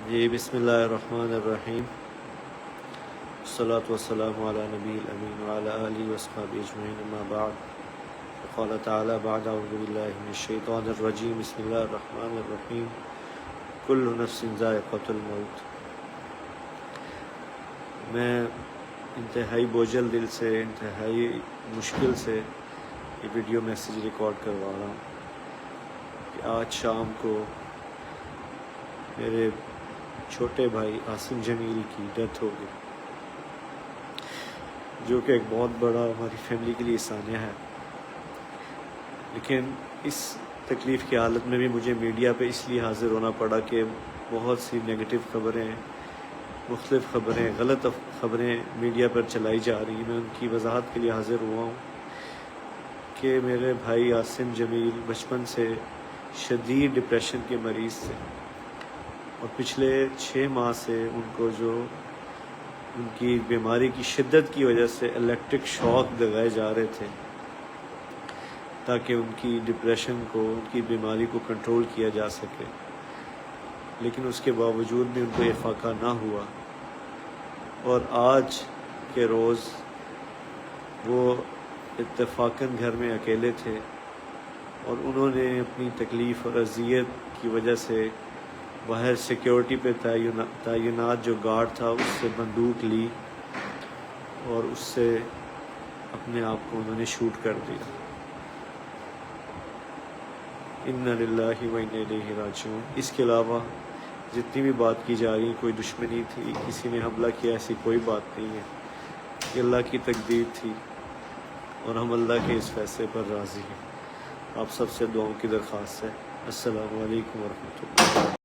جی بسم اللہ الرحمن الرحیم، الصلاۃ والسلام علی نبی الامین وعلی آلہ وصحبہ اجمعین، اما بعد، قال تعالی بعد اعوذ باللہ من الشیطان الرجیم، بسم اللہ الرحمن الرحیم، کل نفس ذائقۃ الموت۔ میں انتہائی بوجھل دل سے، انتہائی مشکل سے یہ ویڈیو میسیج ریکارڈ کروا رہا ہوں کہ آج شام کو میرے چھوٹے بھائی عاصم جمیل کی ڈیتھ ہو گئی، جو کہ ایک بہت بڑا ہماری فیملی کے لیے سانیہ ہے۔ لیکن اس تکلیف کی حالت میں بھی مجھے میڈیا پہ اس لیے حاضر ہونا پڑا کہ بہت سی نگیٹو خبریں، مختلف خبریں، غلط خبریں میڈیا پر چلائی جا رہی ہیں۔ میں ان کی وضاحت کے لیے حاضر ہوا ہوں کہ میرے بھائی عاصم جمیل بچپن سے شدید ڈپریشن کے مریض تھے، اور پچھلے 6 ماہ سے ان کو جو ان کی بیماری کی شدت کی وجہ سے الیکٹرک شاک لگائے جا رہے تھے تاکہ ان کی ڈپریشن کو، ان کی بیماری کو کنٹرول کیا جا سکے، لیکن اس کے باوجود بھی ان کو افاقہ نہ ہوا۔ اور آج کے روز وہ اتفاقاً گھر میں اکیلے تھے، اور انہوں نے اپنی تکلیف اور اذیت کی وجہ سے باہر سیکیورٹی پہ تعینات جو گارڈ تھا اس سے بندوق لی اور اس سے اپنے آپ کو انہوں نے شوٹ کر دیا۔ انا للہ و انا الیہ راجعون۔ اس کے علاوہ جتنی بھی بات کی جا رہی، کوئی دشمنی تھی، کسی نے حملہ کیا، ایسی کوئی بات نہیں ہے۔ یہ اللہ کی تقدیر تھی، اور ہم اللہ کے اس فیصلے پر راضی ہیں۔ آپ سب سے دعاؤں کی درخواست ہے۔ السلام علیکم ورحمۃ اللہ۔